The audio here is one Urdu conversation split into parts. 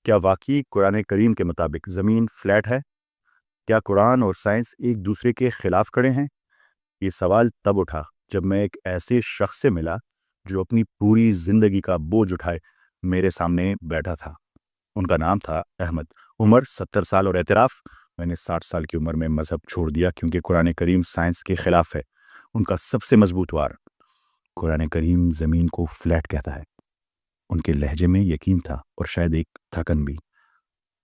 کیا واقعی قرآن کریم کے مطابق زمین فلیٹ ہے؟ کیا قرآن اور سائنس ایک دوسرے کے خلاف کھڑے ہیں؟ یہ سوال تب اٹھا جب میں ایک ایسے شخص سے ملا جو اپنی پوری زندگی کا بوجھ اٹھائے میرے سامنے بیٹھا تھا۔ ان کا نام تھا احمد۔ عمر 70 سال اور اعتراف، میں نے 60 سال کی عمر میں مذہب چھوڑ دیا کیونکہ قرآن کریم سائنس کے خلاف ہے۔ ان کا سب سے مضبوط وار: قرآن کریم زمین کو فلیٹ کہتا ہے۔ ان کے لہجے میں یقین تھا اور شاید ایک تھکن بھی۔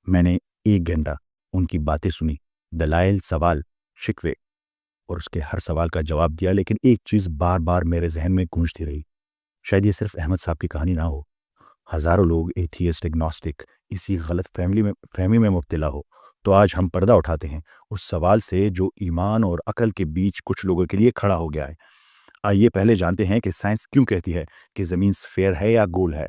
میں نے 1 گھنٹہ ان کی باتیں سنی، دلائل، سوال، شکوے، اور اس کے ہر سوال کا جواب دیا، لیکن ایک چیز بار بار میرے ذہن میں گونجتی رہی: شاید یہ صرف احمد صاحب کی کہانی نہ ہو، ہزاروں لوگ ایتھیسٹ، اگنوسٹک اسی غلط فہمی میں مبتلا ہو۔ تو آج ہم پردہ اٹھاتے ہیں اس سوال سے جو ایمان اور عقل کے بیچ کچھ لوگوں کے لیے کھڑا ہو گیا ہے۔ آئیے پہلے جانتے ہیں کہ سائنس کیوں کہتی ہے کہ زمین سفیر ہے یا گول ہے۔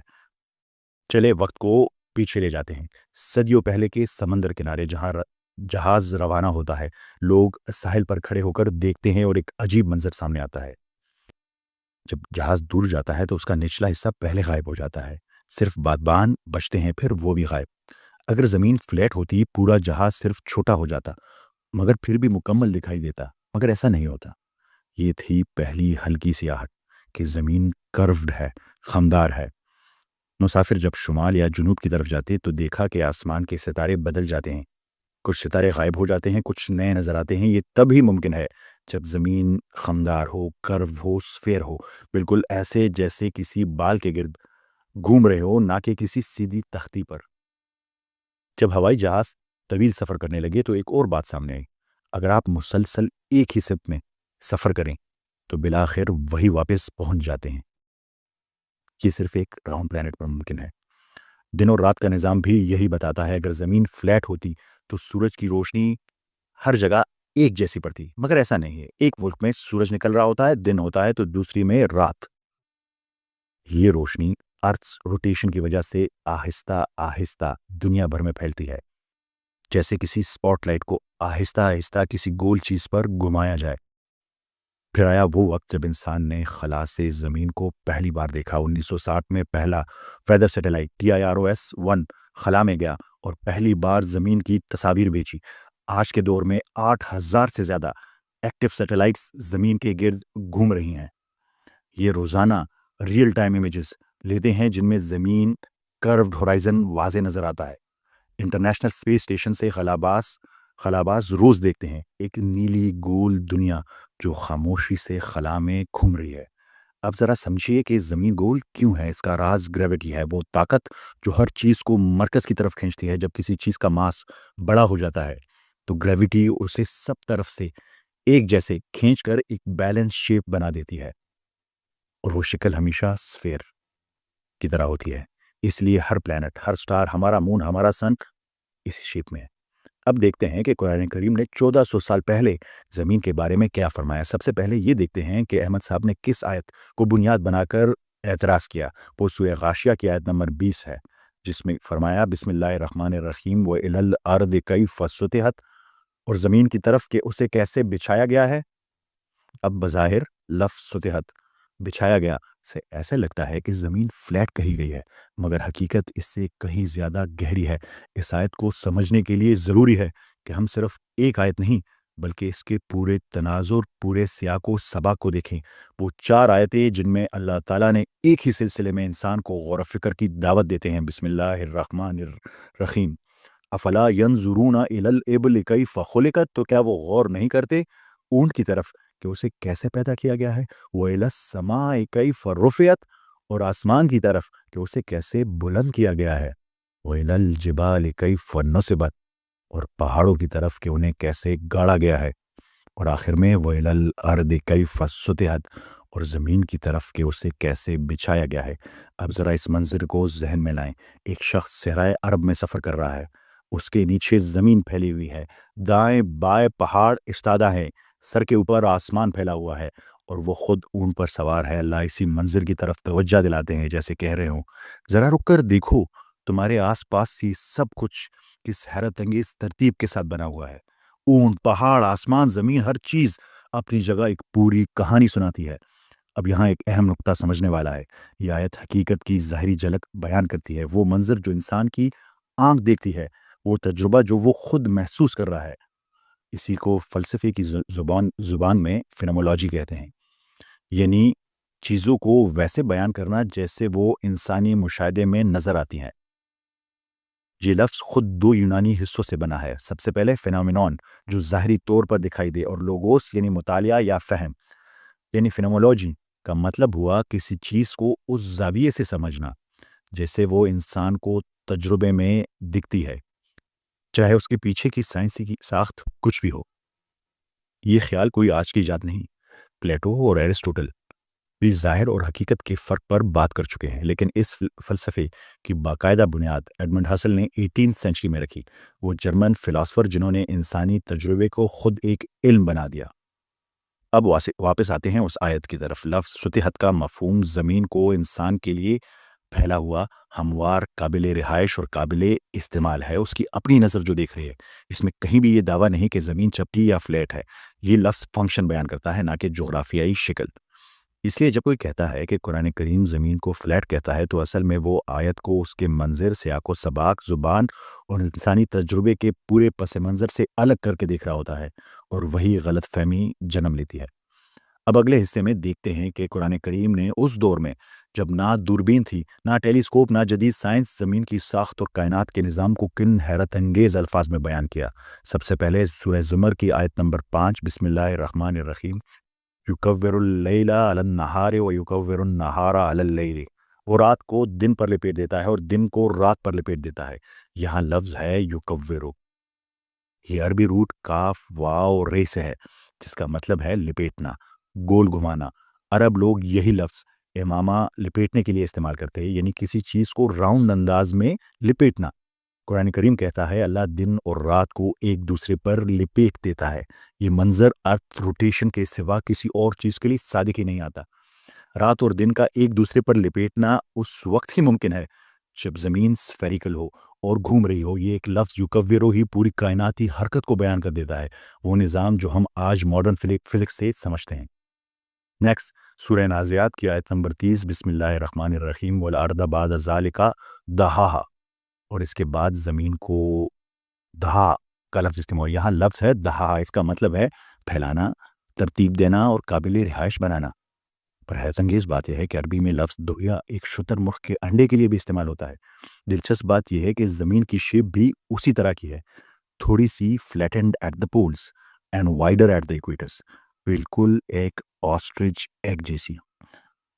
چلے وقت کو پیچھے لے جاتے ہیں، صدیوں پہلے کے سمندر کنارے جہاں جہاز روانہ ہوتا ہے، لوگ ساحل پر کھڑے ہو کر دیکھتے ہیں اور ایک عجیب منظر سامنے آتا ہے۔ جب جہاز دور جاتا ہے تو اس کا نچلا حصہ پہلے غائب ہو جاتا ہے، صرف بادبان بچتے ہیں، پھر وہ بھی غائب۔ اگر زمین فلیٹ ہوتی پورا جہاز صرف چھوٹا ہو جاتا مگر پھر بھی مکمل دکھائی دیتا، مگر ایسا نہیں ہوتا۔ یہ تھی پہلی ہلکی سی آہٹ کہ زمین کروڈ ہے، خمدار ہے۔ مسافر جب شمال یا جنوب کی طرف جاتے تو دیکھا کہ آسمان کے ستارے بدل جاتے ہیں، کچھ ستارے غائب ہو جاتے ہیں، کچھ نئے نظر آتے ہیں۔ یہ تب ہی ممکن ہے جب زمین خمدار ہو، کرو ہو، سفیر ہو، بالکل ایسے جیسے کسی بال کے گرد گھوم رہے ہو، نہ کہ کسی سیدھی تختی پر۔ جب ہوائی جہاز طویل سفر کرنے لگے تو ایک اور بات سامنے آئی: اگر آپ مسلسل ایک ہی سمت میں سفر کریں تو بالآخر وہی واپس پہنچ جاتے ہیں۔ یہ صرف ایک راؤنڈ پلانٹ پر ممکن ہے۔ دن اور رات کا نظام بھی یہی بتاتا ہے۔ اگر زمین فلیٹ ہوتی تو سورج کی روشنی ہر جگہ ایک جیسی پڑتی، مگر ایسا نہیں ہے۔ ایک ملک میں سورج نکل رہا ہوتا ہے، دن ہوتا ہے، تو دوسری میں رات۔ یہ روشنی ارتھس روٹیشن کی وجہ سے آہستہ آہستہ دنیا بھر میں پھیلتی ہے، جیسے کسی سپاٹ لائٹ کو آہستہ آہستہ کسی گول چیز پر گھمایا جائے۔ پھر آیا وہ وقت جب انسان نے خلا سے زمین کو پہلی بار دیکھا۔ 1960 میں پہلا ویدر سیٹلائٹ TIROS-1 خلا میں گیا اور پہلی بار زمین کی تصاویر بھیجی۔ آج کے دور میں 8000 سے زیادہ ایکٹیو سیٹلائٹس زمین کے گرد گھوم رہی ہیں۔ یہ روزانہ ریئل ٹائم امیجز لیتے ہیں جن میں زمین کروڈ ہورائزن واضح نظر آتا ہے۔ انٹرنیشنل اسپیس اسٹیشن سے خلاباز روز دیکھتے ہیں ایک نیلی گول دنیا جو خاموشی سے خلا میں گھوم رہی ہے۔ اب ذرا سمجھیے کہ زمین گول کیوں ہے۔ اس کا راز گریوٹی ہے، وہ طاقت جو ہر چیز کو مرکز کی طرف کھینچتی ہے۔ جب کسی چیز کا ماس بڑا ہو جاتا ہے تو گریوٹی اسے سب طرف سے ایک جیسے کھینچ کر ایک بیلنس شیپ بنا دیتی ہے، اور وہ شکل ہمیشہ سفیر کی طرح ہوتی ہے۔ اس لیے ہر پلانٹ، ہر سٹار، ہمارا مون، ہمارا سن اسی شیپ میں ہے۔ اب دیکھتے ہیں کہ قرآن کریم نے 1400 سال پہلے زمین کے بارے میں کیا فرمایا۔ سب سے پہلے یہ دیکھتے ہیں کہ احمد صاحب نے کس آیت کو بنیاد بنا کر اعتراض کیا۔ وہ سورہ غاشیہ کی آیت نمبر 20 ہے، جس میں فرمایا: بسم اللہ الرحمن الرحیم وَإِلَى الْأَرْضِ كَيْفَ سُطِحَتْ، اور زمین کی طرف کہ اسے کیسے بچھایا گیا ہے۔ اب بظاہر لفظ سطحت، بچھایا گیا، سے ایسے لگتا ہے کہ زمین فلیٹ کہی گئی ہے، مگر حقیقت اس سے کہیں زیادہ گہری ہے۔ اس آیت کو سمجھنے کے لیے ضروری ہے کہ ہم صرف ایک آیت نہیں بلکہ اس کے پورے تناظر، پورے سیاق و سباق کو دیکھیں۔ وہ 4 آیتیں جن میں اللہ تعالیٰ نے ایک ہی سلسلے میں انسان کو غور و فکر کی دعوت دیتے ہیں۔ بسم اللہ الرحمن الرحیم، افلا ینظرون الی الابل کیف خلقت، تو کیا وہ غور نہیں کرتے اونٹ کی طرف کہ اسے کیسے پیدا کیا گیا ہے؟ وَإِلَى السَّمَاءِ كَيْفَ رُفِعَتْ، اور آسمان کی طرف کہ اسے کیسے بلند کیا گیا ہے۔ وَإِلَى الْجِبَالِ كَيْفَ نُصِبَتْ، اور پہاڑوں کی طرف کہ انہیں کیسے گاڑا گیا ہے۔ اور آخر میں وَإِلَى الْأَرْضِ كَيْفَ سُطِحَتْ، اور زمین کی طرف کہ اسے کیسے بچھایا گیا ہے۔ اب ذرا اس منظر کو ذہن میں لائیں۔ ایک شخص صحرائے عرب میں سفر کر رہا ہے، اس کے نیچے زمین پھیلی ہوئی ہے، دائیں بائیں پہاڑ استادہ ہیں، سر کے اوپر آسمان پھیلا ہوا ہے، اور وہ خود اونٹ پر سوار ہے۔ اللہ اسی منظر کی طرف توجہ دلاتے ہیں جیسے کہہ رہے ہوں: ذرا رک کر دیکھو تمہارے آس پاس ہی سب کچھ کس حیرت انگیز ترتیب کے ساتھ بنا ہوا ہے۔ اونٹ، پہاڑ، آسمان، زمین، ہر چیز اپنی جگہ ایک پوری کہانی سناتی ہے۔ اب یہاں ایک اہم نقطہ سمجھنے والا ہے۔ یہ آیت حقیقت کی ظاہری جھلک بیان کرتی ہے، وہ منظر جو انسان کی آنکھ دیکھتی ہے، وہ تجربہ جو وہ خود محسوس کر رہا ہے۔ اسی کو فلسفے کی زبان میں فینومولوجی کہتے ہیں، یعنی چیزوں کو ویسے بیان کرنا جیسے وہ انسانی مشاہدے میں نظر آتی ہیں۔ یہ لفظ خود دو یونانی حصوں سے بنا ہے۔ سب سے پہلے فینومینون، جو ظاہری طور پر دکھائی دے، اور لوگوس یعنی مطالعہ یا فہم، یعنی فینومولوجی کا مطلب ہوا کسی چیز کو اس زاویے سے سمجھنا جیسے وہ انسان کو تجربے میں دکھتی ہے، چاہے اس کے پیچھے کی سائنسی کی ساخت کچھ بھی ہو۔ یہ خیال کوئی آج کی ایجاد نہیں، پلیٹو اور ایرسٹوٹل بھی ظاہر اور حقیقت کے فرق پر بات کر چکے ہیں، لیکن اس فلسفے کی باقاعدہ بنیاد ایڈمنڈ ہسل نے 18 سینچری میں رکھی، وہ جرمن فلاسفر جنہوں نے انسانی تجربے کو خود ایک علم بنا دیا۔ اب واپس آتے ہیں اس آیت کی طرف۔ لفظ سطحت کا مفہوم زمین کو انسان کے لیے پھیلا ہوا، ہموار، قابل رہائش اور قابل استعمال ہے۔ اس کی اپنی نظر جو دیکھ رہی ہے، اس میں کہیں بھی یہ دعویٰ نہیں کہ زمین چپٹی یا فلیٹ ہے۔ یہ لفظ فنکشن بیان کرتا ہے، نہ کہ جغرافیائی شکل۔ اس لیے جب کوئی کہتا ہے کہ قرآن کریم زمین کو فلیٹ کہتا ہے تو اصل میں وہ آیت کو اس کے منظر، سیاق و سباق، زبان اور انسانی تجربے کے پورے پس منظر سے الگ کر کے دیکھ رہا ہوتا ہے، اور وہی غلط فہمی جنم لیتی ہے۔ اب اگلے حصے میں دیکھتے ہیں کہ قرآن کریم نے اس دور میں جب نہ دوربین تھی، نہ ٹیلیسکوپ، نہ جدید سائنس، زمین کی ساخت اور کائنات کے نظام کو کن حیرت انگیز الفاظ میں بیان کیا۔ سب سے پہلے سورہ زمر کی آیت نمبر 5، بسم اللہ الرحمن الرحیم، یکور اللیل علی النہار و یکور النہار علی اللیل، وہ رات کو دن پر لپیٹ دیتا ہے اور دن کو رات پر لپیٹ دیتا ہے۔ یہاں لفظ ہے یکورو، یہ عربی روٹ کاف واو رے سے ہے، جس کا مطلب ہے لپیٹنا، گول گھمانا۔ عرب لوگ یہی لفظ امامہ لپیٹنے کے لیے استعمال کرتے ہیں، یعنی کسی چیز کو راؤنڈ انداز میں لپیٹنا۔ قرآن کریم کہتا ہے اللہ دن اور رات کو ایک دوسرے پر لپیٹ دیتا ہے۔ یہ منظر ارتھ روٹیشن کے سوا کسی اور چیز کے لیے صادق ہی نہیں آتا۔ رات اور دن کا ایک دوسرے پر لپیٹنا اس وقت ہی ممکن ہے جب زمین سفیریکل ہو اور گھوم رہی ہو۔ یہ ایک لفظ یکورو ہی پوری کائناتی حرکت کو بیان کر دیتا ہے، وہ نظام جو ہم آج ماڈرن فزکس سے سمجھتے ہیں۔ نیکسٹ سورہ نازعات کی آیت نمبر 30، بسم اللہ الرحمن الرحیم، والارض بعد ذالک دحاہا، اور اس کے بعد زمین کو دہا کا لفظ استعمال ہوا۔ یہاں لفظ ہے دہا، اس کا مطلب ہے پھیلانا، ترتیب دینا اور قابل رہائش بنانا۔ پر حیرت انگیز بات یہ ہے کہ عربی میں لفظ دہیا ایک شتر مرغ کے انڈے کے لیے بھی استعمال ہوتا ہے۔ دلچسپ بات یہ ہے کہ زمین کی شیپ بھی اسی طرح کی ہے، تھوڑی سی flattened at the poles and wider at the equators, بالکل ایک آسٹرچ ایگ جیسی۔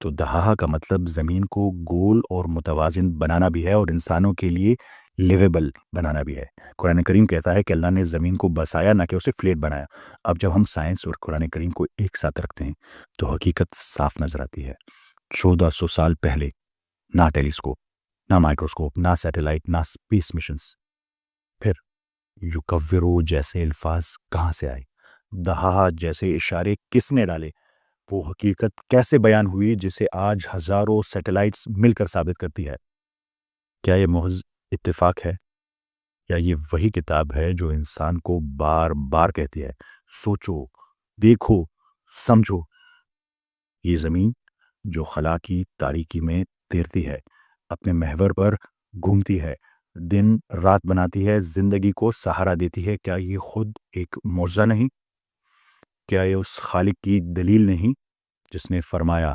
تو دہا کا مطلب زمین کو گول اور متوازن بنانا بھی ہے، اور انسانوں کے لیے لیویبل بنانا بھی ہے۔ قرآن کریم کہتا ہے کہ اللہ نے زمین کو بسایا، نہ کہ اسے فلیٹ بنایا۔ اب جب ہم سائنس اور قرآن کریم کو ایک ساتھ رکھتے ہیں تو حقیقت صاف نظر آتی ہے۔ 1400 سال پہلے نہ ٹیلیسکوپ، نہ مائکروسکوپ، نہ سیٹلائٹ، نہ اسپیس مشنز، پھر یکورو جیسے الفاظ کہاں سے آئے؟ دہا جیسے اشارے کس نے ڈالے؟ وہ حقیقت کیسے بیان ہوئی جسے آج ہزاروں سیٹلائٹس مل کر ثابت کرتی ہے؟ کیا یہ محض اتفاق ہے، یا یہ وہی کتاب ہے جو انسان کو بار بار کہتی ہے سوچو، دیکھو، سمجھو؟ یہ زمین جو خلا کی تاریکی میں تیرتی ہے، اپنے محور پر گھومتی ہے، دن رات بناتی ہے، زندگی کو سہارا دیتی ہے، کیا یہ خود ایک معجزہ نہیں؟ کیا یہ اس خالق کی دلیل نہیں جس نے فرمایا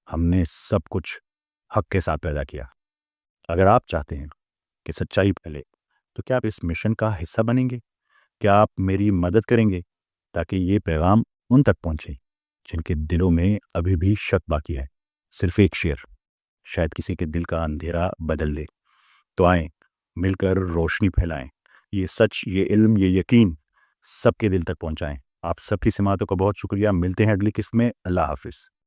ہم نے سب کچھ حق کے ساتھ پیدا کیا؟ اگر آپ چاہتے ہیں کہ سچائی پھیلے تو کیا آپ اس مشن کا حصہ بنیں گے؟ کیا آپ میری مدد کریں گے تاکہ یہ پیغام ان تک پہنچے جن کے دلوں میں ابھی بھی شک باقی ہے؟ صرف ایک شعر شاید کسی کے دل کا اندھیرا بدل دے۔ تو آئیں مل کر روشنی پھیلائیں، یہ سچ، یہ علم، یہ یقین سب کے دل تک پہنچائیں۔ آپ سب کی سماعتوں کا بہت شکریہ۔ ملتے ہیں اگلی قسط میں۔ اللہ حافظ۔